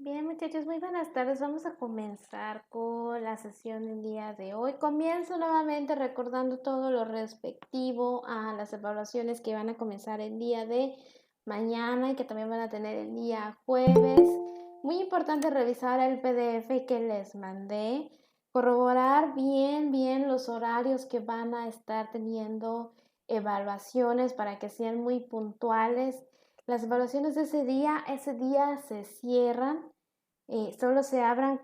Bien, muchachos, muy buenas tardes. Vamos a comenzar con la sesión del día de hoy. Comienzo nuevamente recordando todo lo respectivo a las evaluaciones que van a comenzar el día de mañana y que también van a tener el día jueves. Muy importante revisar el PDF que les mandé, corroborar bien los horarios que van a estar teniendo evaluaciones para que sean muy puntuales. Las evaluaciones de ese día se cierran, solo se abren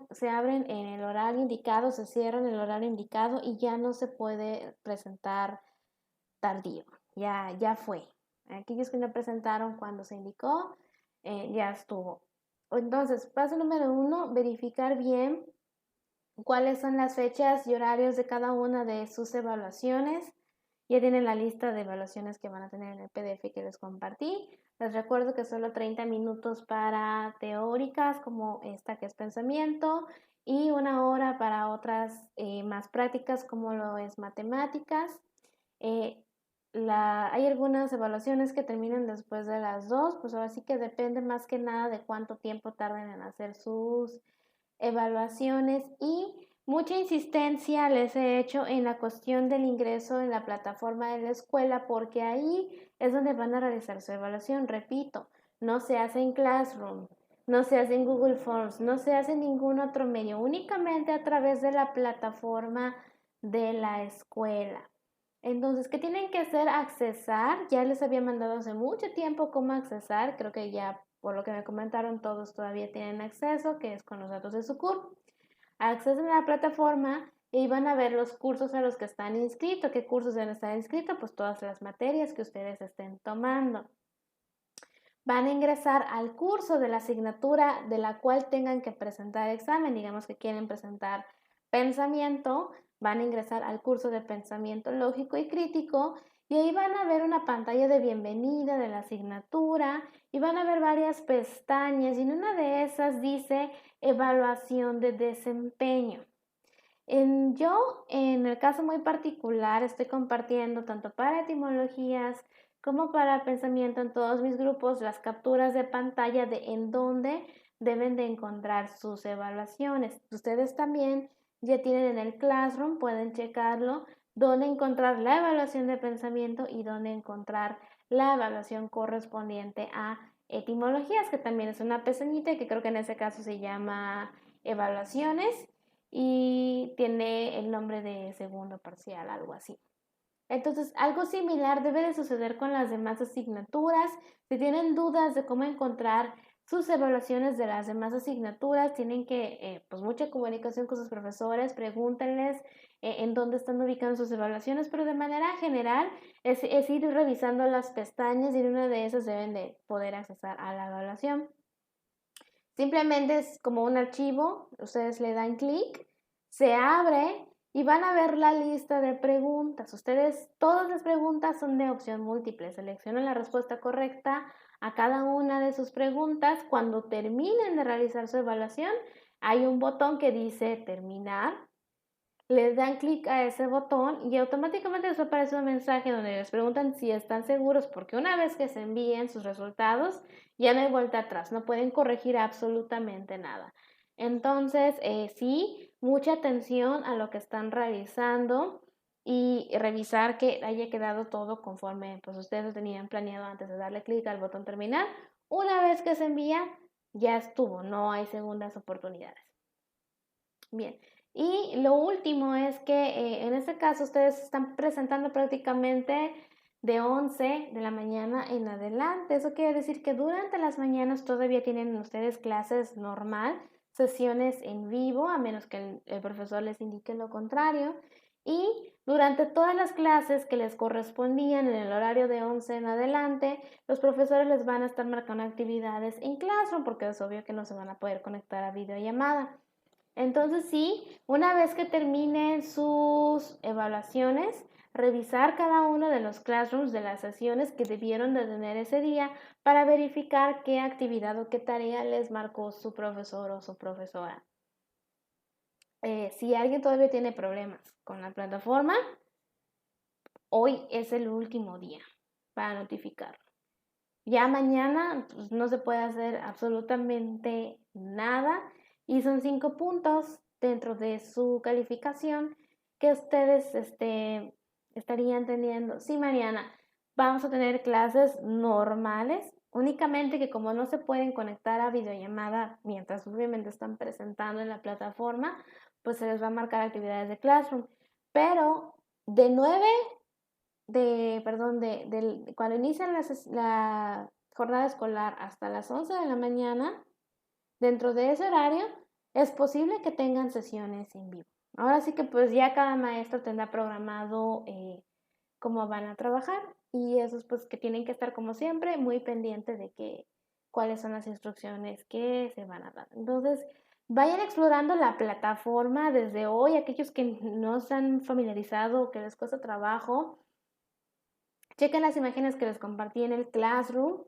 en el horario indicado, se cierran en el horario indicado y ya no se puede presentar tardío. Ya fue. Aquellos que no presentaron cuando se indicó, ya estuvo. Entonces, paso número 1, verificar bien cuáles son las fechas y horarios de cada una de sus evaluaciones. Ya tienen la lista de evaluaciones que van a tener en el PDF que les compartí. Les recuerdo que solo 30 minutos para teóricas como esta que es pensamiento y una hora para otras más prácticas como lo es matemáticas. Eh, hay algunas evaluaciones que terminan después de las 2, pues ahora sí que depende más que nada de cuánto tiempo tarden en hacer sus evaluaciones y mucha insistencia les he hecho en la cuestión del ingreso en la plataforma de la escuela porque ahí es donde van a realizar su evaluación. Repito, no se hace en Classroom, no se hace en Google Forms, no se hace en ningún otro medio, únicamente a través de la plataforma de la escuela. Entonces, ¿qué tienen que hacer? Accesar. Ya les había mandado hace mucho tiempo cómo accesar. Creo que ya, por lo que me comentaron, todos todavía tienen acceso, que es con los datos de su CURP. Accesen a la plataforma y van a ver los cursos a los que están inscritos. ¿Qué cursos deben estar inscritos? Pues todas las materias que ustedes estén tomando. Van a ingresar al curso de la asignatura de la cual tengan que presentar examen. Digamos que quieren presentar pensamiento, van a ingresar al curso de pensamiento lógico y crítico y ahí van a ver una pantalla de bienvenida de la asignatura y van a ver varias pestañas y en una de esas dice evaluación de desempeño. Yo, en el caso muy particular, estoy compartiendo tanto para etimologías como para pensamiento en todos mis grupos las capturas de pantalla de en dónde deben de encontrar sus evaluaciones. Ustedes también ya tienen en el Classroom, pueden checarlo, dónde encontrar la evaluación de pensamiento y dónde encontrar la evaluación correspondiente a etimologías, que también es una pestañita que creo que en ese caso se llama evaluaciones y tiene el nombre de segundo parcial, algo así. Entonces, algo similar debe de suceder con las demás asignaturas. Si tienen dudas de cómo encontrar sus evaluaciones de las demás asignaturas, tienen que, pues, mucha comunicación con sus profesores, pregúntenles en dónde están ubicando sus evaluaciones, pero de manera general es ir revisando las pestañas y en una de esas deben de poder accesar a la evaluación. Simplemente es como un archivo, ustedes le dan clic, se abre y van a ver la lista de preguntas. Ustedes, todas las preguntas son de opción múltiple. Seleccionan la respuesta correcta a cada una de sus preguntas. Cuando terminen de realizar su evaluación, hay un botón que dice terminar, le dan clic a ese botón y automáticamente les aparece un mensaje donde les preguntan si están seguros, porque una vez que se envíen sus resultados, ya no hay vuelta atrás, no pueden corregir absolutamente nada. Entonces, sí, mucha atención a lo que están realizando y revisar que haya quedado todo conforme pues ustedes lo tenían planeado antes de darle clic al botón terminar. Una vez que se envía, ya estuvo, no hay segundas oportunidades. Bien, y lo último es que en este caso ustedes están presentando prácticamente de 11 de la mañana en adelante. Eso quiere decir que durante las mañanas todavía tienen ustedes clases normal, sesiones en vivo, a menos que el profesor les indique lo contrario. Y durante todas las clases que les correspondían en el horario de 11 en adelante, los profesores les van a estar marcando actividades en Classroom porque es obvio que no se van a poder conectar a videollamada. Entonces sí, una vez que terminen sus evaluaciones, revisar cada uno de los classrooms de las sesiones que debieron de tener ese día para verificar qué actividad o qué tarea les marcó su profesor o su profesora. Si alguien todavía tiene problemas con la plataforma, hoy es el último día para notificarlo. Ya mañana pues, no se puede hacer absolutamente nada y son 5 puntos dentro de su calificación que ustedes estarían teniendo. Sí, Mariana, vamos a tener clases normales, únicamente que como no se pueden conectar a videollamada mientras obviamente están presentando en la plataforma, pues se les va a marcar actividades de Classroom. Pero de 9 cuando inician la jornada escolar hasta las 11 de la mañana, dentro de ese horario es posible que tengan sesiones en vivo. Ahora sí que pues ya cada maestro tendrá programado cómo van a trabajar y esos pues que tienen que estar como siempre muy pendientes de cuáles son las instrucciones que se van a dar. Entonces, vayan explorando la plataforma desde hoy, aquellos que no se han familiarizado o que les cuesta trabajo. Chequen las imágenes que les compartí en el Classroom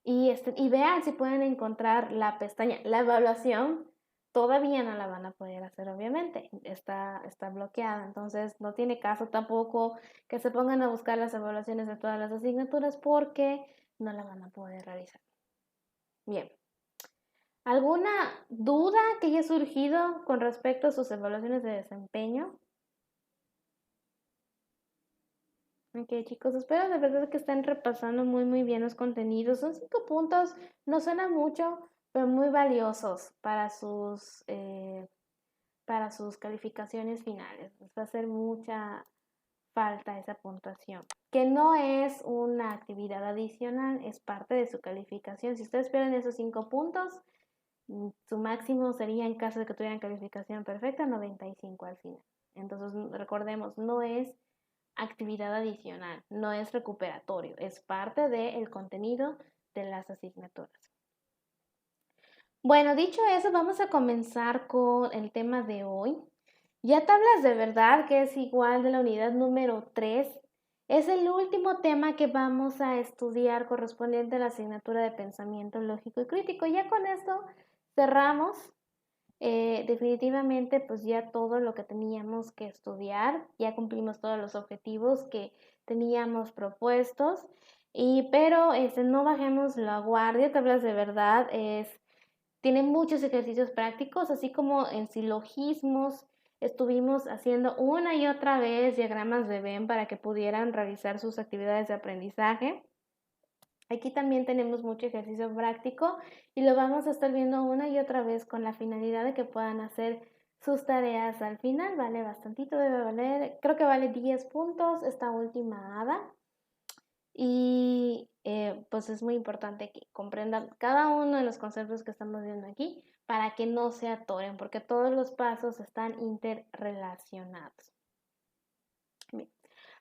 y vean si pueden encontrar la pestaña, la evaluación. Todavía no la van a poder hacer, obviamente, está bloqueada, entonces no tiene caso tampoco que se pongan a buscar las evaluaciones de todas las asignaturas porque no la van a poder realizar. Bien, ¿alguna duda que haya surgido con respecto a sus evaluaciones de desempeño? Ok, chicos, espero de verdad que estén repasando muy bien los contenidos. Son 5 puntos, no suena mucho, pero muy valiosos para sus calificaciones finales. Les va a hacer mucha falta esa puntuación, que no es una actividad adicional, es parte de su calificación. Si ustedes pierden esos 5 puntos, su máximo sería, en caso de que tuvieran calificación perfecta, 95 al final. Entonces, recordemos, no es actividad adicional, no es recuperatorio, es parte del contenido de las asignaturas. Bueno, dicho eso, vamos a comenzar con el tema de hoy. Ya tablas de verdad, que es igual de la unidad número 3, es el último tema que vamos a estudiar correspondiente a la asignatura de pensamiento lógico y crítico. Ya con esto cerramos definitivamente pues ya todo lo que teníamos que estudiar, ya cumplimos todos los objetivos que teníamos propuestos, pero no bajemos la guardia. Tablas de verdad tiene muchos ejercicios prácticos, así como en silogismos estuvimos haciendo una y otra vez diagramas de Venn para que pudieran realizar sus actividades de aprendizaje. Aquí también tenemos mucho ejercicio práctico y lo vamos a estar viendo una y otra vez con la finalidad de que puedan hacer sus tareas al final. Vale bastantito, debe valer, creo que vale 10 puntos esta última hada. Y pues es muy importante que comprendan cada uno de los conceptos que estamos viendo aquí para que no se atoren, porque todos los pasos están interrelacionados. Bien.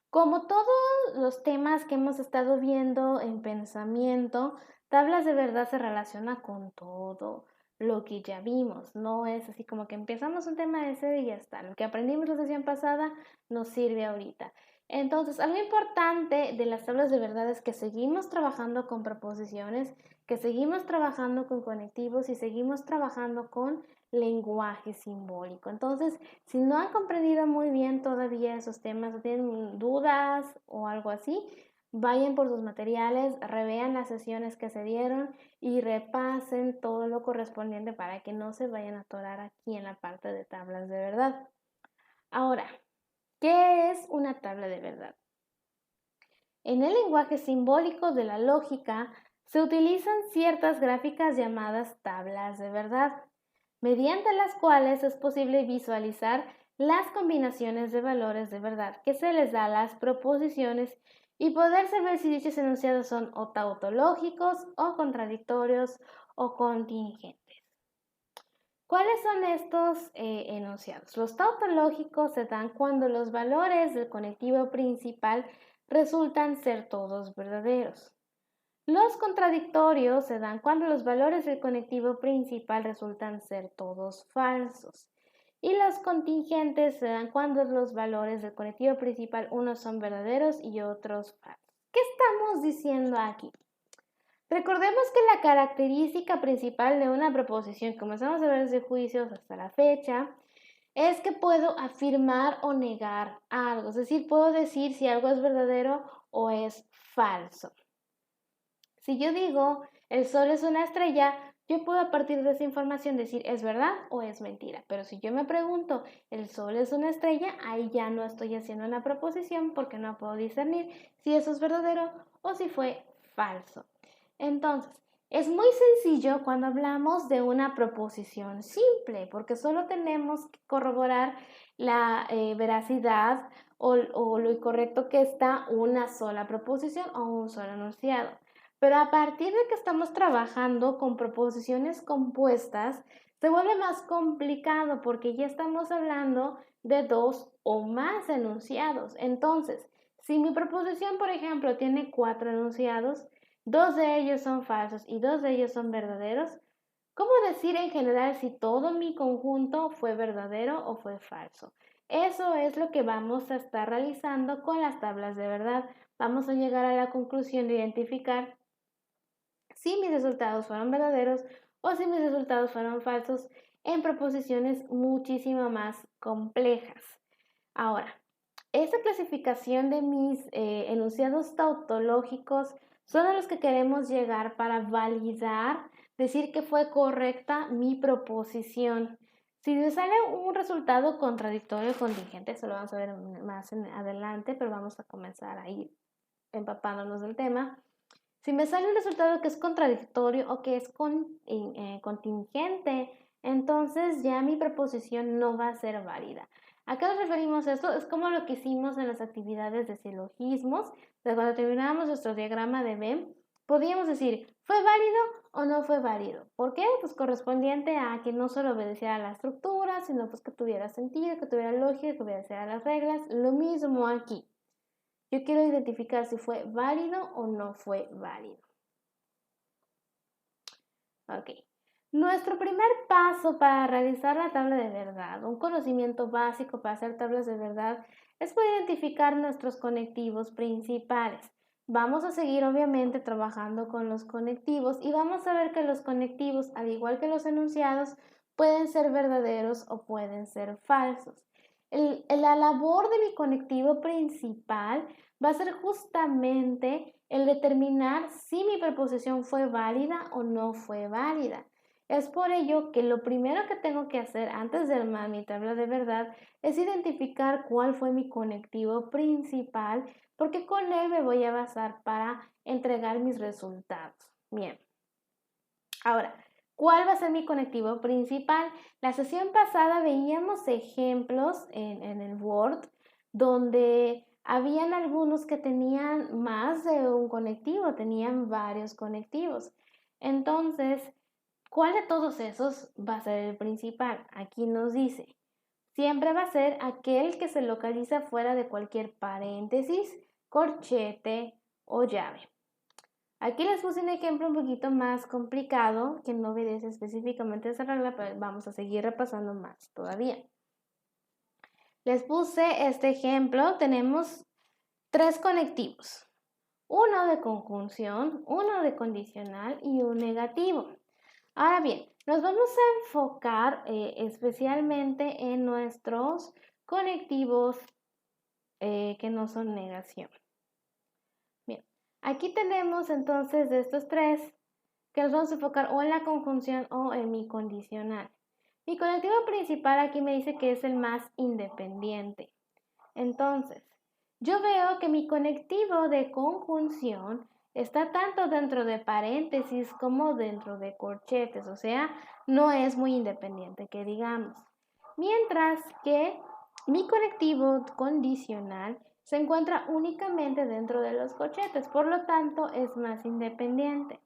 Como todos los temas que hemos estado viendo en pensamiento, tablas de verdad se relaciona con todo lo que ya vimos. No es así como que empezamos un tema de ese y ya está. Lo que aprendimos la sesión pasada nos sirve ahorita. Entonces, algo importante de las tablas de verdad es que seguimos trabajando con preposiciones, que seguimos trabajando con conectivos y seguimos trabajando con lenguaje simbólico. Entonces, si no han comprendido muy bien todavía esos temas o tienen dudas o algo así, vayan por sus materiales, revean las sesiones que se dieron y repasen todo lo correspondiente para que no se vayan a atorar aquí en la parte de tablas de verdad. Ahora, ¿qué es una tabla de verdad? En el lenguaje simbólico de la lógica se utilizan ciertas gráficas llamadas tablas de verdad, mediante las cuales es posible visualizar las combinaciones de valores de verdad que se les da a las proposiciones y poder saber si dichos enunciados son o tautológicos o contradictorios o contingentes. ¿Cuáles son estos enunciados? Los tautológicos se dan cuando los valores del conectivo principal resultan ser todos verdaderos. Los contradictorios se dan cuando los valores del conectivo principal resultan ser todos falsos. Y los contingentes se dan cuando los valores del conectivo principal unos son verdaderos y otros falsos. ¿Qué estamos diciendo aquí? Recordemos que la característica principal de una proposición, comenzamos a ver desde juicios hasta la fecha, es que puedo afirmar o negar algo, es decir, puedo decir si algo es verdadero o es falso. Si yo digo el Sol es una estrella, yo puedo a partir de esa información decir es verdad o es mentira. Pero si yo me pregunto el Sol es una estrella, ahí ya no estoy haciendo una proposición porque no puedo discernir si eso es verdadero o si fue falso. Entonces, es muy sencillo cuando hablamos de una proposición simple, porque solo tenemos que corroborar la veracidad o lo incorrecto que está una sola proposición o un solo enunciado. Pero a partir de que estamos trabajando con proposiciones compuestas, se vuelve más complicado porque ya estamos hablando de dos o más enunciados. Entonces, si mi proposición, por ejemplo, tiene 4 enunciados, 2 de ellos son falsos y 2 de ellos son verdaderos, ¿cómo decir en general si todo mi conjunto fue verdadero o fue falso? Eso es lo que vamos a estar realizando con las tablas de verdad. Vamos a llegar a la conclusión de identificar si mis resultados fueron verdaderos o si mis resultados fueron falsos en proposiciones muchísimo más complejas. Ahora, esta clasificación de mis enunciados tautológicos son a los que queremos llegar para validar, decir que fue correcta mi proposición. Si me sale un resultado contradictorio o contingente, eso lo vamos a ver más adelante, pero vamos a comenzar a ir empapándonos del tema. Si me sale un resultado que es contradictorio o que es contingente, entonces ya mi proposición no va a ser válida. ¿A qué nos referimos esto? Es como lo que hicimos en las actividades de silogismos. De cuando terminábamos nuestro diagrama de Venn, podíamos decir, ¿fue válido o no fue válido? ¿Por qué? Pues correspondiente a que no solo obedeciera a la estructura, sino pues que tuviera sentido, que tuviera lógica, que obedeciera a las reglas. Lo mismo aquí. Yo quiero identificar si fue válido o no fue válido. Ok. Nuestro primer paso para realizar la tabla de verdad, un conocimiento básico para hacer tablas de verdad, es poder identificar nuestros conectivos principales. Vamos a seguir obviamente trabajando con los conectivos y vamos a ver que los conectivos, al igual que los enunciados, pueden ser verdaderos o pueden ser falsos. La labor de mi conectivo principal va a ser justamente el determinar si mi preposición fue válida o no fue válida. Es por ello que lo primero que tengo que hacer antes de armar mi tabla de verdad es identificar cuál fue mi conectivo principal, porque con él me voy a basar para entregar mis resultados. Bien. Ahora, ¿cuál va a ser mi conectivo principal? La sesión pasada veíamos ejemplos en el Word donde habían algunos que tenían más de un conectivo, tenían varios conectivos. Entonces, ¿cuál de todos esos va a ser el principal? Aquí nos dice, siempre va a ser aquel que se localiza fuera de cualquier paréntesis, corchete o llave. Aquí les puse un ejemplo un poquito más complicado que no obedece específicamente a esa regla, pero vamos a seguir repasando más todavía. Les puse este ejemplo, tenemos 3 conectivos, uno de conjunción, uno de condicional y un negativo. Ahora bien, nos vamos a enfocar especialmente en nuestros conectivos que no son negación. Bien, aquí tenemos entonces de estos 3 que nos vamos a enfocar o en la conjunción o en mi condicional. Mi conectivo principal aquí me dice que es el más independiente. Entonces, yo veo que mi conectivo de conjunción está tanto dentro de paréntesis como dentro de corchetes, o sea, no es muy independiente, que digamos. Mientras que mi conectivo condicional se encuentra únicamente dentro de los corchetes, por lo tanto es más independiente.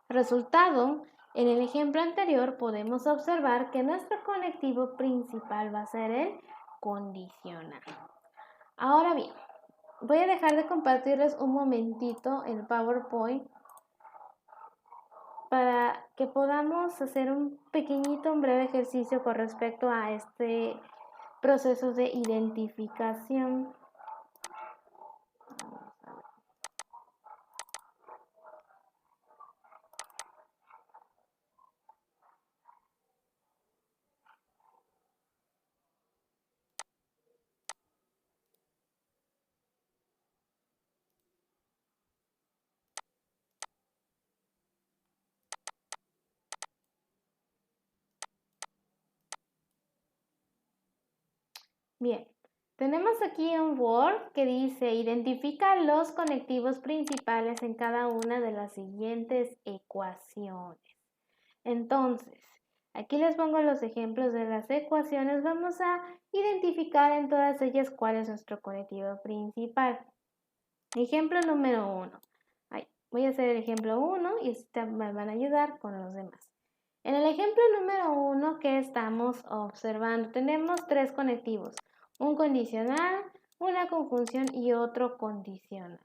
Resultado, en el ejemplo anterior podemos observar que nuestro conectivo principal va a ser el condicional. Ahora bien, voy a dejar de compartirles un momentito el PowerPoint para que podamos hacer un breve ejercicio con respecto a este proceso de identificación. Bien, tenemos aquí un Word que dice identifica los conectivos principales en cada una de las siguientes ecuaciones. Entonces, aquí les pongo los ejemplos de las ecuaciones. Vamos a identificar en todas ellas cuál es nuestro conectivo principal. Ejemplo número 1. Voy a hacer el ejemplo 1 y me van a ayudar con los demás. En el ejemplo número 1 que estamos observando, tenemos tres conectivos. Un condicional, una conjunción y otro condicional.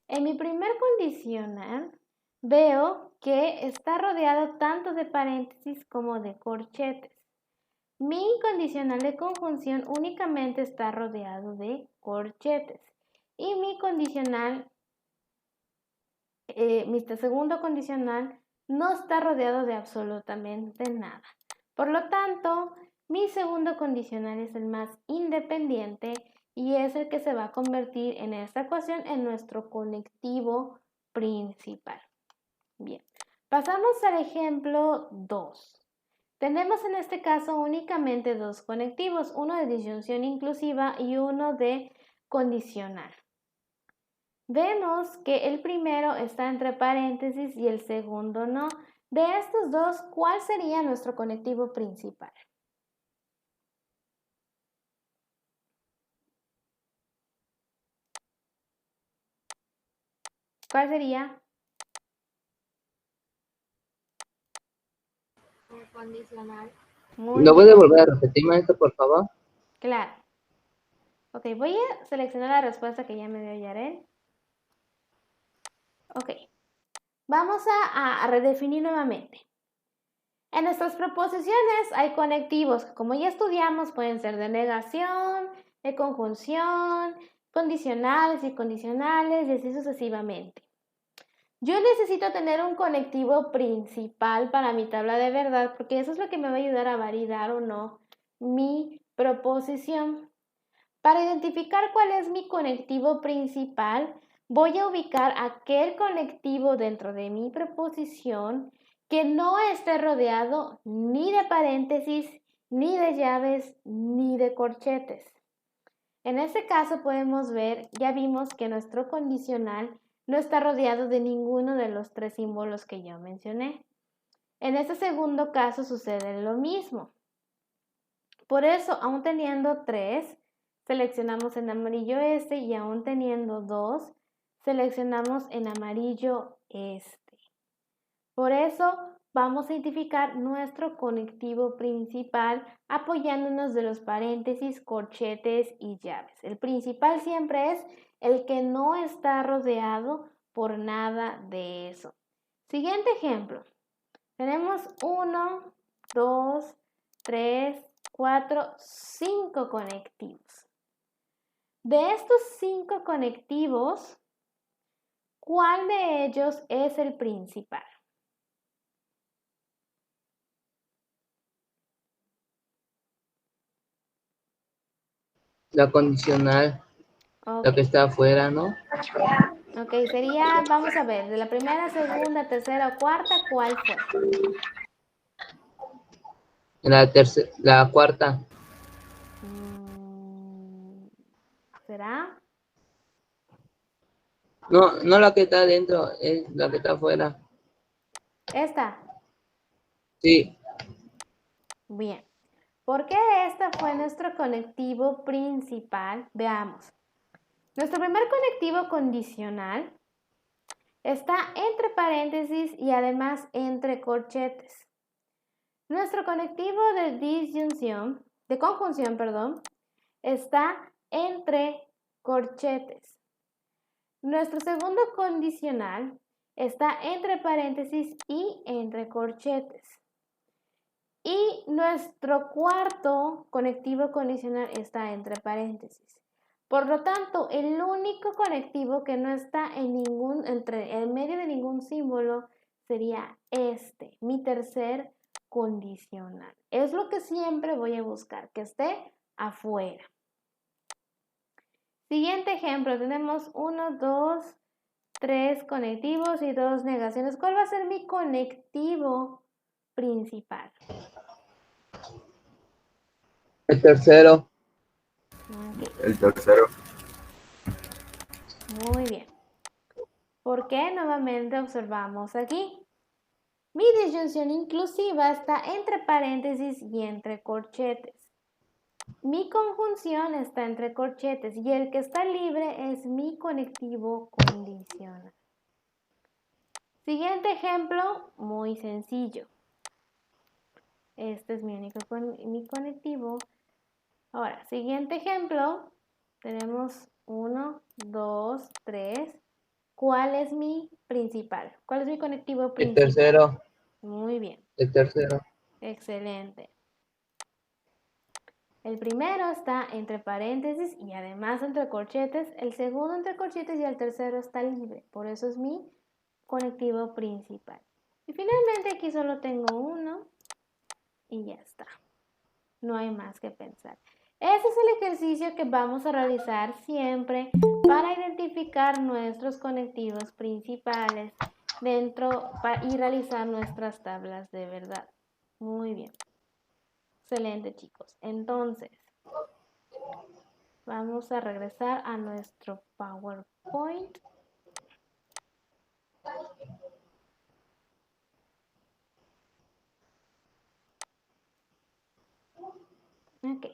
En mi primer condicional veo que está rodeado tanto de paréntesis como de corchetes. Mi condicional de conjunción únicamente está rodeado de corchetes. Y mi condicional, mi segundo condicional, no está rodeado de absolutamente nada. Por lo tanto, mi segundo condicional es el más independiente y es el que se va a convertir en esta ecuación en nuestro conectivo principal. Bien, pasamos al ejemplo 2. Tenemos en este caso únicamente dos conectivos, uno de disyunción inclusiva y uno de condicional. Vemos que el primero está entre paréntesis y el segundo no. De estos dos, ¿cuál sería nuestro conectivo principal? ¿Cuál sería? El condicional. Muy ¿No bien. puede volver a repetirme esto, por favor? Claro. Ok, voy a seleccionar la respuesta que ya me dio Yarel. Ok. Vamos a redefinir nuevamente. En nuestras proposiciones hay conectivos que, como ya estudiamos, pueden ser de negación, de conjunción, condicionales y condicionales y así sucesivamente. Yo necesito tener un conectivo principal para mi tabla de verdad porque eso es lo que me va a ayudar a validar o no mi proposición. Para identificar cuál es mi conectivo principal, voy a ubicar aquel conectivo dentro de mi proposición que no esté rodeado ni de paréntesis, ni de llaves, ni de corchetes. En este caso podemos ver, ya vimos que nuestro condicional no está rodeado de ninguno de los tres símbolos que yo mencioné. En este segundo caso sucede lo mismo. Por eso, aún teniendo 3, seleccionamos en amarillo este y aún teniendo 2, seleccionamos en amarillo este. Por eso vamos a identificar nuestro conectivo principal apoyándonos de los paréntesis, corchetes y llaves. El principal siempre es el que no está rodeado por nada de eso. Siguiente ejemplo. Tenemos 1, 2, 3, 4, 5 conectivos. De estos 5 conectivos, ¿cuál de ellos es el principal? La condicional, la que Ok, está afuera, ¿no? ok, sería, vamos a ver, de la primera, segunda, tercera o cuarta, ¿cuál fue? La cuarta. ¿Será? No, no la que está adentro, es la que está afuera. Esta. Sí, Bien. ¿Por qué esta fue nuestro conectivo principal? Veamos. Nuestro primer conectivo condicional está entre paréntesis y además entre corchetes. Nuestro conectivo de conjunción, perdón, está entre corchetes. Nuestro segundo condicional está entre paréntesis y entre corchetes. Y nuestro cuarto conectivo condicional está entre paréntesis. Por lo tanto, el único conectivo que no está en medio de ningún símbolo sería este, mi tercer condicional. Es lo que siempre voy a buscar, que esté afuera. Siguiente ejemplo, tenemos 1, 2, 3 conectivos y 2 negaciones. ¿Cuál va a ser mi conectivo principal? el tercero. Ok, El tercero. muy bien. ¿Por qué? Nuevamente observamos aquí. Mi disyunción inclusiva está entre paréntesis y entre corchetes. Mi conjunción está entre corchetes y el que está libre es mi conectivo condicional. Siguiente ejemplo, muy sencillo. Este es mi conectivo. Ahora, siguiente ejemplo, tenemos 1, 2, 3. ¿Cuál es mi principal? ¿Cuál es mi conectivo El principal? tercero. Muy bien, El tercero. excelente. El primero está entre paréntesis y además entre corchetes. El segundo entre corchetes y el tercero está libre. Por eso es mi conectivo principal. Y finalmente aquí solo tengo uno y ya está. No hay más que pensar. Ese es el ejercicio que vamos a realizar siempre para identificar nuestros conectivos principales y realizar nuestras tablas de verdad. Muy bien. Excelente, chicos. Entonces, vamos a regresar a nuestro PowerPoint. Ok.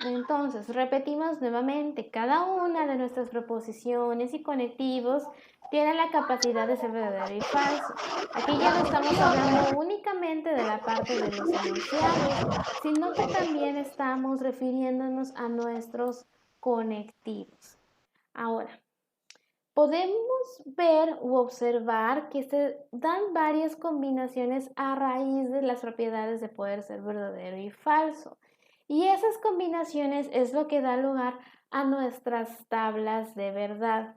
Entonces, repetimos nuevamente, cada una de nuestras proposiciones y conectivos tiene la capacidad de ser verdadero y falso. Aquí ya no estamos hablando únicamente de la parte de los enunciados, sino que también estamos refiriéndonos a nuestros conectivos. Ahora, podemos ver u observar que se dan varias combinaciones a raíz de las propiedades de poder ser verdadero y falso. Y esas combinaciones es lo que da lugar a nuestras tablas de verdad.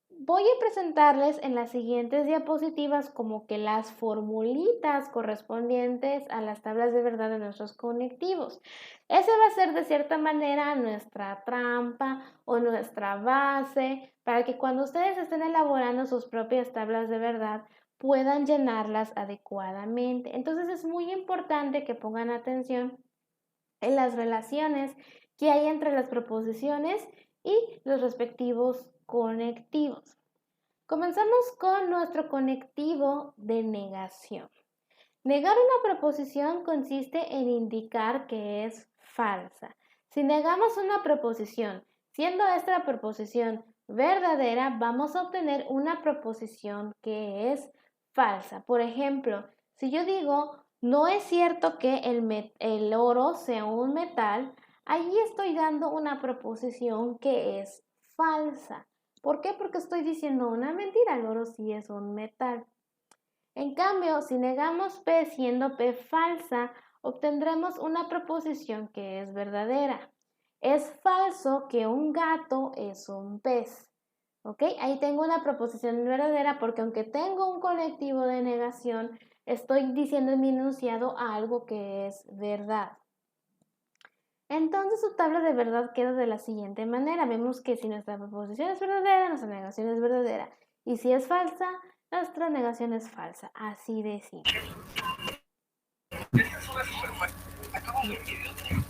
Voy a presentarles en las siguientes diapositivas como que las formulitas correspondientes a las tablas de verdad de nuestros conectivos. Ese va a ser de cierta manera nuestra trampa o nuestra base para que cuando ustedes estén elaborando sus propias tablas de verdad puedan llenarlas adecuadamente. Entonces es muy importante que pongan atención en las relaciones que hay entre las proposiciones y los respectivos conectivos. Comenzamos con nuestro conectivo de negación. Negar una proposición consiste en indicar que es falsa. Si negamos una proposición, siendo esta proposición verdadera, vamos a obtener una proposición que es falsa. Por ejemplo, si yo digo, no es cierto que el oro sea un metal, ahí estoy dando una proposición que es falsa. ¿Por qué? Porque estoy diciendo una mentira, el oro sí es un metal. En cambio, si negamos P siendo P falsa, obtendremos una proposición que es verdadera. Es falso que un gato es un pez. ¿Ok? Ahí tengo una proposición verdadera porque aunque tengo un conectivo de negación, estoy diciendo en mi enunciado algo que es verdad. Entonces su tabla de verdad queda de la siguiente manera. Vemos que si nuestra proposición es verdadera, nuestra negación es verdadera. Y si es falsa, nuestra negación es falsa. Así de simple.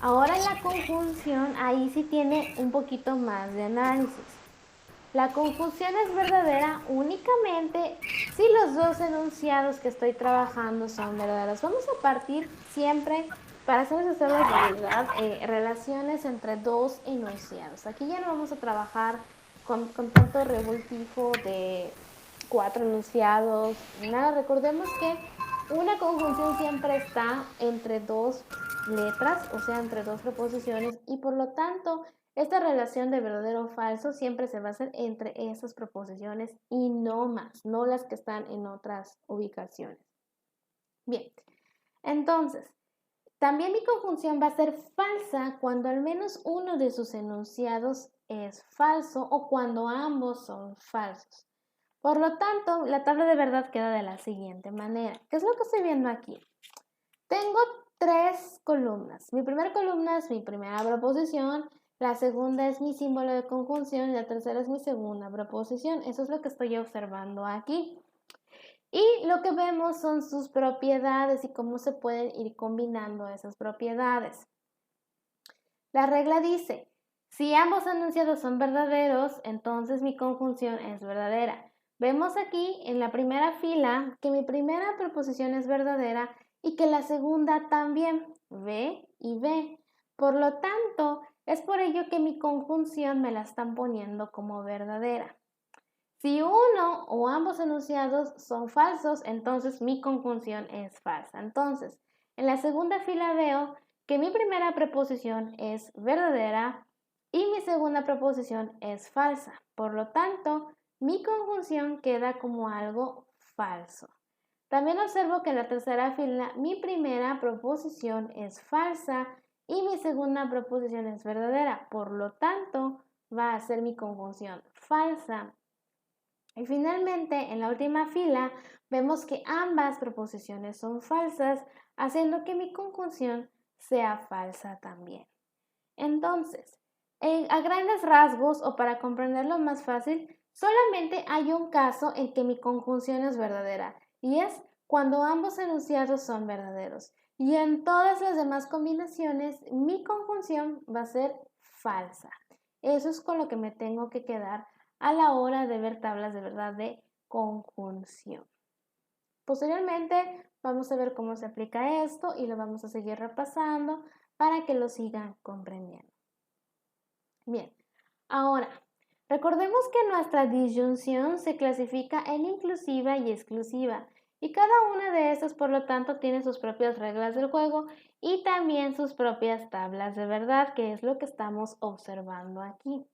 Ahora la conjunción, ahí sí tiene un poquito más de análisis. La conjunción es verdadera únicamente si los dos enunciados que estoy trabajando son verdaderos. Vamos a partir siempre, para hacer esas tablas de verdad, relaciones entre dos enunciados. Aquí ya no vamos a trabajar con tanto revoltijo de 4 enunciados, nada. Recordemos que una conjunción siempre está entre dos letras, o sea, entre dos preposiciones, y por lo tanto, esta relación de verdadero o falso siempre se va a hacer entre esas proposiciones y no más, no las que están en otras ubicaciones. Bien, entonces, también mi conjunción va a ser falsa cuando al menos uno de sus enunciados es falso o cuando ambos son falsos. Por lo tanto, la tabla de verdad queda de la siguiente manera. ¿Qué es lo que estoy viendo aquí? Tengo 3 columnas. Mi primera columna es mi primera proposición, la segunda es mi símbolo de conjunción y la tercera es mi segunda proposición. Eso es lo que estoy observando aquí. Y lo que vemos son sus propiedades y cómo se pueden ir combinando esas propiedades. La regla dice, si ambos enunciados son verdaderos, entonces mi conjunción es verdadera. Vemos aquí en la primera fila que mi primera proposición es verdadera y que la segunda también, V y V. Por lo tanto, es por ello que mi conjunción me la están poniendo como verdadera. Si uno o ambos enunciados son falsos, entonces mi conjunción es falsa. Entonces, en la segunda fila veo que mi primera preposición es verdadera y mi segunda preposición es falsa. Por lo tanto, mi conjunción queda como algo falso. También observo que en la tercera fila mi primera proposición es falsa y mi segunda proposición es verdadera. Por lo tanto, va a ser mi conjunción falsa. Y finalmente, en la última fila, vemos que ambas proposiciones son falsas, haciendo que mi conjunción sea falsa también. Entonces, a grandes rasgos o para comprenderlo más fácil, solamente hay un caso en que mi conjunción es verdadera y es cuando ambos enunciados son verdaderos. Y en todas las demás combinaciones, mi conjunción va a ser falsa. Eso es con lo que me tengo que quedar a la hora de ver tablas de verdad de conjunción. Posteriormente vamos a ver cómo se aplica esto y lo vamos a seguir repasando para que lo sigan comprendiendo. Bien, ahora, recordemos que nuestra disyunción se clasifica en inclusiva y exclusiva y cada una de estas, por lo tanto, tiene sus propias reglas del juego y también sus propias tablas de verdad, que es lo que estamos observando aquí.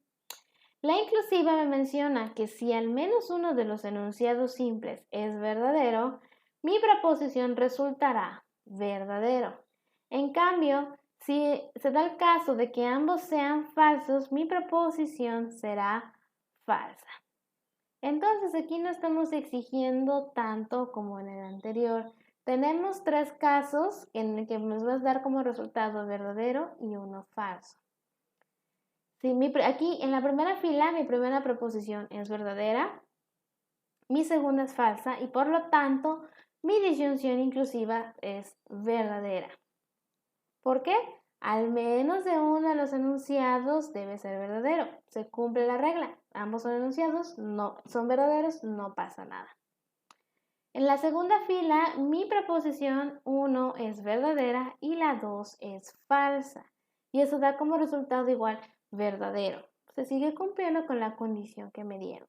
La inclusiva me menciona que si al menos uno de los enunciados simples es verdadero, mi proposición resultará verdadero. En cambio, si se da el caso de que ambos sean falsos, mi proposición será falsa. Entonces aquí no estamos exigiendo tanto como en el anterior. Tenemos tres casos en el que nos va a dar como resultado verdadero y uno falso. Aquí en la primera fila mi primera proposición es verdadera, mi segunda es falsa y por lo tanto mi disyunción inclusiva es verdadera. ¿Por qué? Al menos de uno de los enunciados debe ser verdadero. Se cumple la regla. Ambos son enunciados, no son verdaderos, no pasa nada. En la segunda fila mi proposición 1 es verdadera y la 2 es falsa. Y eso da como resultado igual verdadero. Se sigue cumpliendo con la condición que me dieron.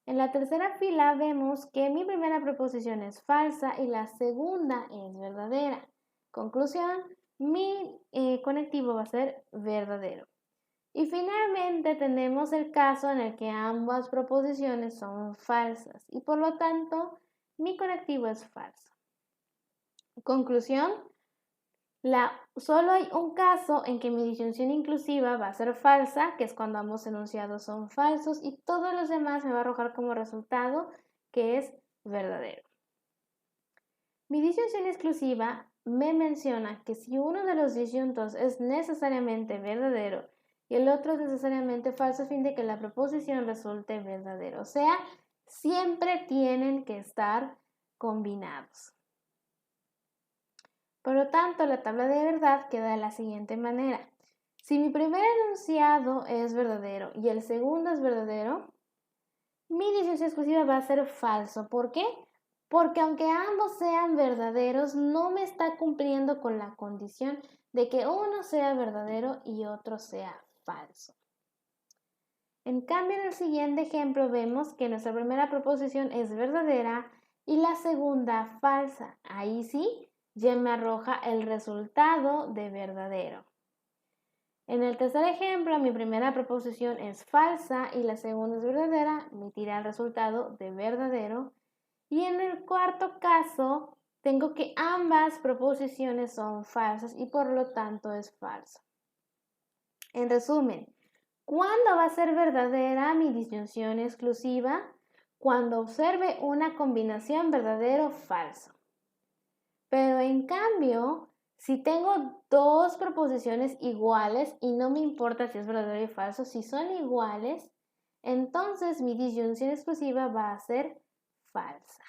En la tercera fila vemos que mi primera proposición es falsa y la segunda es verdadera. Conclusión, mi conectivo va a ser verdadero. Y finalmente tenemos el caso en el que ambas proposiciones son falsas y por lo tanto mi conectivo es falso. Conclusión, solo hay un caso en que mi disyunción inclusiva va a ser falsa, que es cuando ambos enunciados son falsos, y todos los demás me va a arrojar como resultado que es verdadero. Mi disyunción exclusiva me menciona que si uno de los disyuntos es necesariamente verdadero y el otro es necesariamente falso, a fin de que la proposición resulte verdadera. O sea, siempre tienen que estar combinados. Por lo tanto, la tabla de verdad queda de la siguiente manera. Si mi primer enunciado es verdadero y el segundo es verdadero, mi disyunción exclusiva va a ser falso. ¿Por qué? Porque aunque ambos sean verdaderos, no me está cumpliendo con la condición de que uno sea verdadero y otro sea falso. En cambio, en el siguiente ejemplo vemos que nuestra primera proposición es verdadera y la segunda falsa. Ahí sí, ya me arroja el resultado de verdadero. En el tercer ejemplo, mi primera proposición es falsa y la segunda es verdadera, me tira el resultado de verdadero. Y en el cuarto caso, tengo que ambas proposiciones son falsas y por lo tanto es falso. En resumen, ¿cuándo va a ser verdadera mi disyunción exclusiva? Cuando observe una combinación verdadero-falso. Pero en cambio, si tengo dos proposiciones iguales y no me importa si es verdadero y falso, si son iguales, entonces mi disyunción exclusiva va a ser falsa.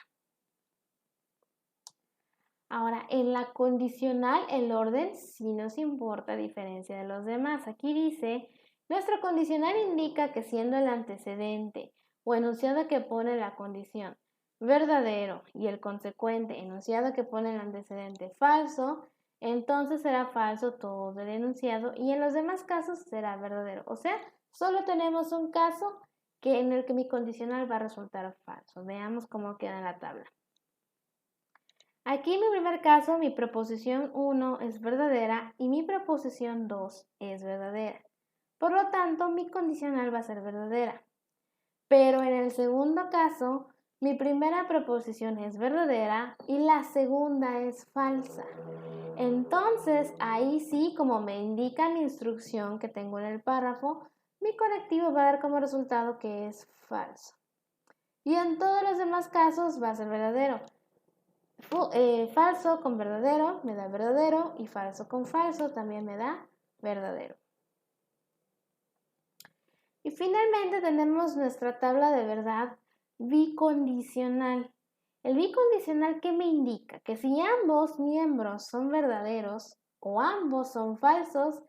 Ahora, en la condicional, el orden sí nos importa a diferencia de los demás. Aquí dice, nuestro condicional indica que siendo el antecedente o enunciado que pone la condición verdadero y el consecuente enunciado que pone el antecedente falso, entonces será falso todo el enunciado y en los demás casos será verdadero. O sea, solo tenemos un caso en el que mi condicional va a resultar falso. Veamos cómo queda en la tabla. Aquí en mi primer caso, mi proposición 1 es verdadera y mi proposición 2 es verdadera. Por lo tanto, mi condicional va a ser verdadera. Pero en el segundo caso, mi primera proposición es verdadera y la segunda es falsa. Entonces, ahí sí, como me indica la instrucción que tengo en el párrafo, mi conectivo va a dar como resultado que es falso. Y en todos los demás casos va a ser verdadero. Falso con verdadero me da verdadero y falso con falso también me da verdadero. Y finalmente tenemos nuestra tabla de verdad bicondicional. El bicondicional, ¿qué me indica? Que si ambos miembros son verdaderos o ambos son falsos,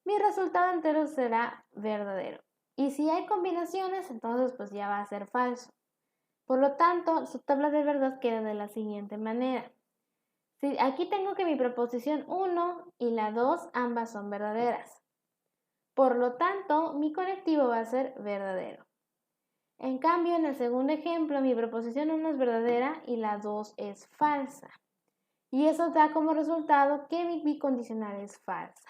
mi resultado entero será verdadero. Y si hay combinaciones, entonces pues ya va a ser falso. Por lo tanto, su tabla de verdad queda de la siguiente manera. Si aquí tengo que mi proposición 1 y la 2 ambas son verdaderas. Por lo tanto, mi conectivo va a ser verdadero. En cambio, en el segundo ejemplo, mi proposición 1 es verdadera y la 2 es falsa. Y eso da como resultado que mi bicondicional es falsa.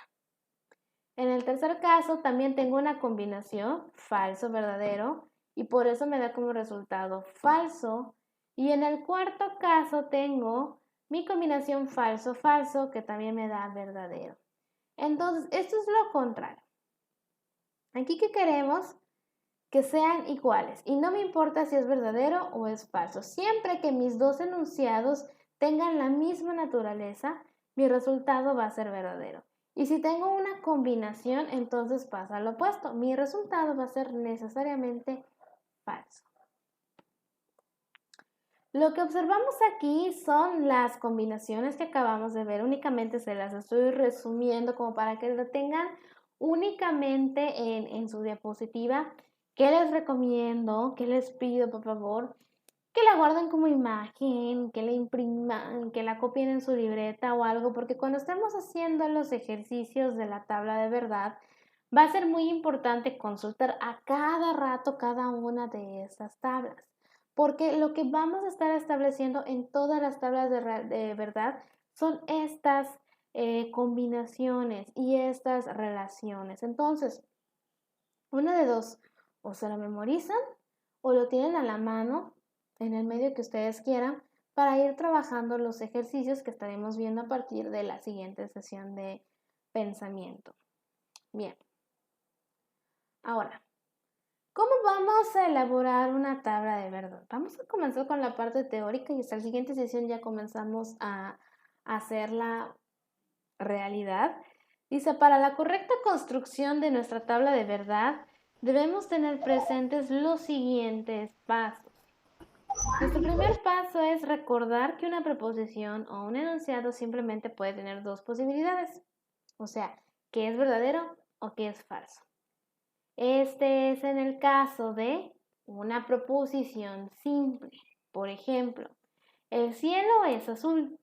En el tercer caso, también tengo una combinación falso-verdadero y por eso me da como resultado falso. Y en el cuarto caso tengo mi combinación falso-falso que también me da verdadero. Entonces, esto es lo contrario. Aquí que queremos que sean iguales y no me importa si es verdadero o es falso. Siempre que mis dos enunciados tengan la misma naturaleza, mi resultado va a ser verdadero. Y si tengo una combinación, entonces pasa lo opuesto. Mi resultado va a ser necesariamente falso. Lo que observamos aquí son las combinaciones que acabamos de ver. Únicamente se las estoy resumiendo como para que lo tengan únicamente en su diapositiva. ¿Qué les recomiendo? ¿Qué les pido, por favor? Que la guarden como imagen, que la impriman, que la copien en su libreta o algo, porque cuando estemos haciendo los ejercicios de la tabla de verdad, va a ser muy importante consultar a cada rato cada una de estas tablas, porque lo que vamos a estar estableciendo en todas las tablas de verdad son estas combinaciones y estas relaciones. Entonces, una de dos, o se lo memorizan o lo tienen a la mano en el medio que ustedes quieran para ir trabajando los ejercicios que estaremos viendo a partir de la siguiente sesión de pensamiento. Bien. Ahora, ¿cómo vamos a elaborar una tabla de verdad? Vamos a comenzar con la parte teórica y hasta la siguiente sesión ya comenzamos a hacer la realidad. Dice, para la correcta construcción de nuestra tabla de verdad, debemos tener presentes los siguientes pasos. Nuestro primer paso es recordar que una proposición o un enunciado simplemente puede tener dos posibilidades, o sea, que es verdadero o que es falso. Este es en el caso de una proposición simple. Por ejemplo, el cielo es azul.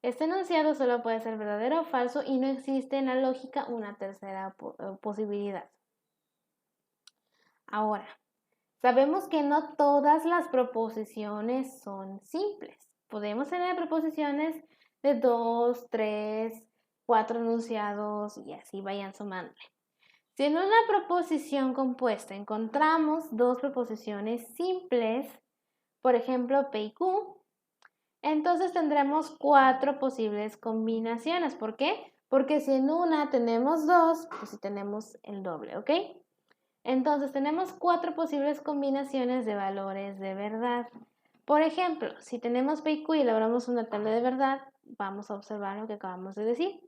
Este enunciado solo puede ser verdadero o falso y no existe en la lógica una tercera posibilidad. Ahora, sabemos que no todas las proposiciones son simples. Podemos tener proposiciones de 2, 3, 4 enunciados y así vayan sumándole. Si en una proposición compuesta encontramos dos proposiciones simples, por ejemplo, P y Q, entonces tendremos 4 posibles combinaciones. ¿Por qué? Porque si en una tenemos 2, pues si tenemos el doble, ¿ok? Entonces tenemos 4 posibles combinaciones de valores de verdad. Por ejemplo, si tenemos P y Q y elaboramos una tabla de verdad, vamos a observar lo que acabamos de decir.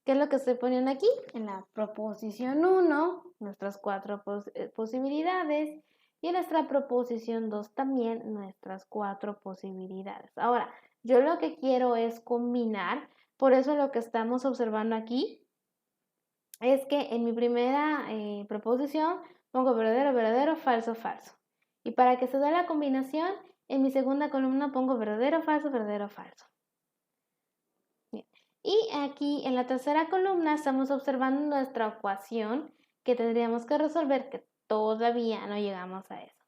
¿Qué es lo que estoy poniendo aquí? En la proposición 1, nuestras 4 posibilidades. Y en nuestra proposición 2 también nuestras 4 posibilidades. Ahora, Yo lo que quiero es combinar, por eso lo que estamos observando aquí es que en mi primera proposición pongo verdadero, verdadero, falso, falso. Y para que se dé la combinación, en mi segunda columna pongo verdadero, falso, verdadero, falso. Bien. Y aquí en la tercera columna estamos observando nuestra ecuación que tendríamos que resolver, que todavía no llegamos a eso.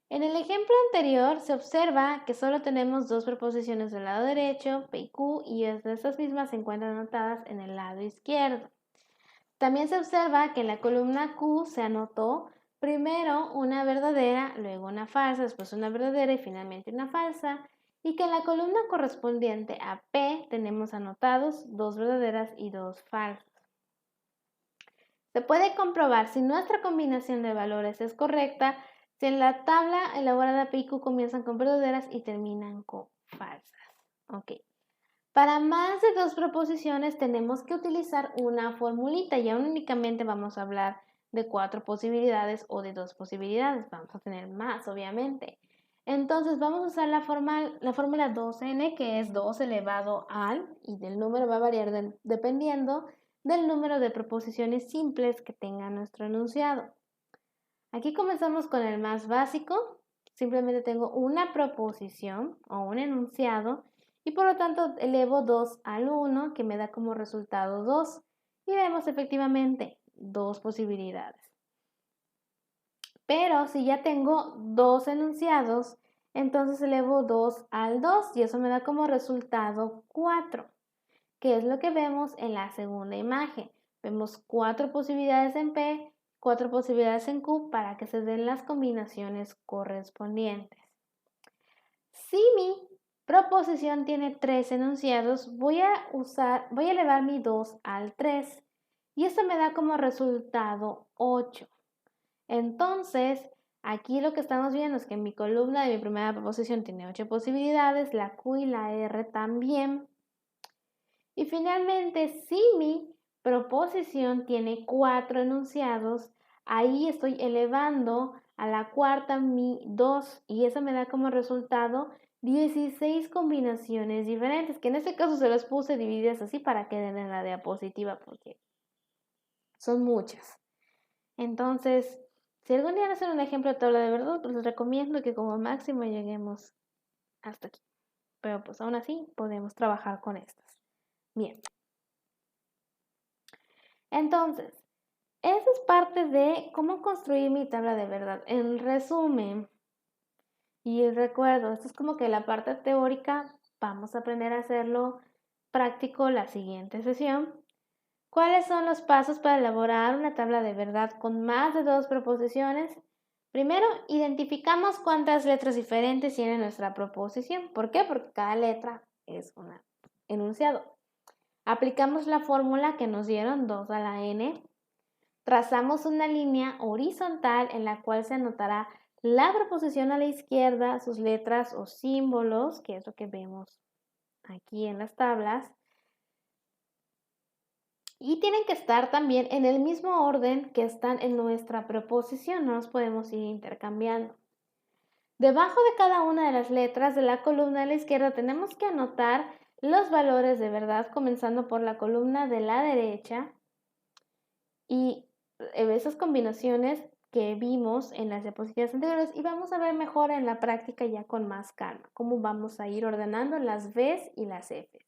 En el ejemplo anterior se observa que solo tenemos dos preposiciones del lado derecho, P y Q, y estas mismas se encuentran anotadas en el lado izquierdo. También se observa que en la columna Q se anotó primero una verdadera, luego una falsa, después una verdadera y finalmente una falsa, y que en la columna correspondiente a P tenemos anotados dos verdaderas y dos falsas. Se puede comprobar si nuestra combinación de valores es correcta si en la tabla elaborada P y Q comienzan con verdaderas y terminan con falsas. Ok. Para más de dos proposiciones tenemos que utilizar una formulita y aún únicamente vamos a hablar de 4 posibilidades o de 2 posibilidades. Vamos a tener más, obviamente. Entonces vamos a usar la fórmula 2n, que es 2 elevado al, y del número va a variar dependiendo del número de proposiciones simples que tenga nuestro enunciado. Aquí comenzamos con el más básico. Simplemente tengo una proposición o un enunciado y por lo tanto elevo 2 al 1, que me da como resultado 2. Y vemos efectivamente dos posibilidades. Pero si ya tengo dos enunciados, entonces elevo 2 al 2 y eso me da como resultado 4, que es lo que vemos en la segunda imagen. Vemos 4 posibilidades en P, 4 posibilidades en Q para que se den las combinaciones correspondientes. Si mi proposición tiene 3 enunciados, voy a elevar mi 2 al 3 y esto me da como resultado 8. Entonces, aquí lo que estamos viendo es que mi columna de mi primera proposición tiene 8 posibilidades, la Q y la R también. Y finalmente, si mi proposición tiene 4 enunciados, ahí estoy elevando a la cuarta mi 2 y eso me da como resultado 16 combinaciones diferentes, que en este caso se las puse divididas así para que den en la diapositiva porque son muchas. Entonces, si algún día hacen un ejemplo de tabla de verdad, pues les recomiendo que como máximo lleguemos hasta aquí. Pero pues aún así podemos trabajar con estas. Bien. Entonces, esa es parte de cómo construir mi tabla de verdad. En resumen, y recuerdo, esto es como que la parte teórica, vamos a aprender a hacerlo práctico la siguiente sesión. ¿Cuáles son los pasos para elaborar una tabla de verdad con más de dos proposiciones? Primero, identificamos cuántas letras diferentes tiene nuestra proposición. ¿Por qué? Porque cada letra es un enunciado. Aplicamos la fórmula que nos dieron, 2 a la n. Trazamos una línea horizontal en la cual se anotará la proposición a la izquierda, sus letras o símbolos, que es lo que vemos aquí en las tablas. Y tienen que estar también en el mismo orden que están en nuestra proposición, no nos podemos ir intercambiando. Debajo de cada una de las letras de la columna a la izquierda tenemos que anotar los valores de verdad, comenzando por la columna de la derecha y esas combinaciones que vimos en las diapositivas anteriores y vamos a ver mejor en la práctica ya con más calma cómo vamos a ir ordenando las V's y las F's.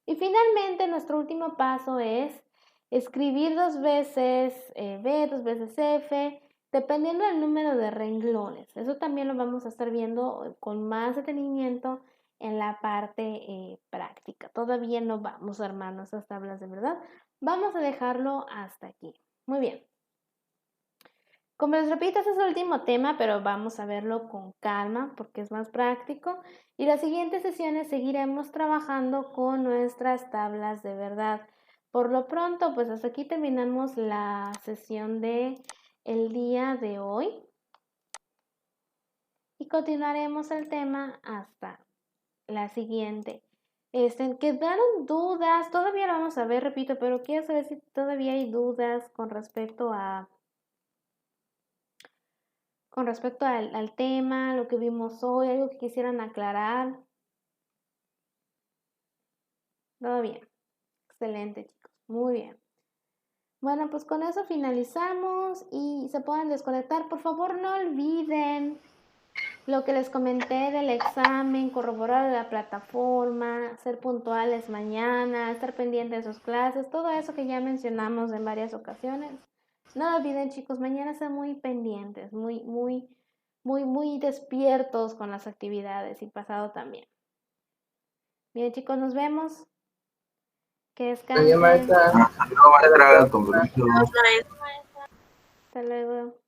Y finalmente nuestro último paso es escribir 2 veces B, 2 veces F, dependiendo del número de renglones. Eso también lo vamos a estar viendo con más detenimiento en la parte práctica. Todavía no vamos a armar nuestras tablas de verdad. Vamos a dejarlo hasta aquí. Muy bien. Como les repito, este es el último tema, pero vamos a verlo con calma porque es más práctico. Y las siguientes sesiones seguiremos trabajando con nuestras tablas de verdad. Por lo pronto, pues hasta aquí terminamos la sesión de el día de hoy. Y continuaremos el tema hasta la siguiente. Quedaron dudas, todavía lo vamos a ver, repito, pero quiero saber si todavía hay dudas con respecto a con respecto al tema, lo que vimos hoy, algo que quisieran aclarar. Todo bien. Excelente, chicos. Muy bien. Bueno, pues con eso finalizamos y se pueden desconectar. Por favor, no olviden lo que les comenté del examen, corroborar la plataforma, ser puntuales mañana, estar pendientes de sus clases, todo eso que ya mencionamos en varias ocasiones. No olviden, chicos, mañana ser muy pendientes, muy despiertos con las actividades y pasado también. Bien, chicos, nos vemos. Que Adiós, descansen. maestra. Hasta luego, maestra, con permiso. Hasta luego.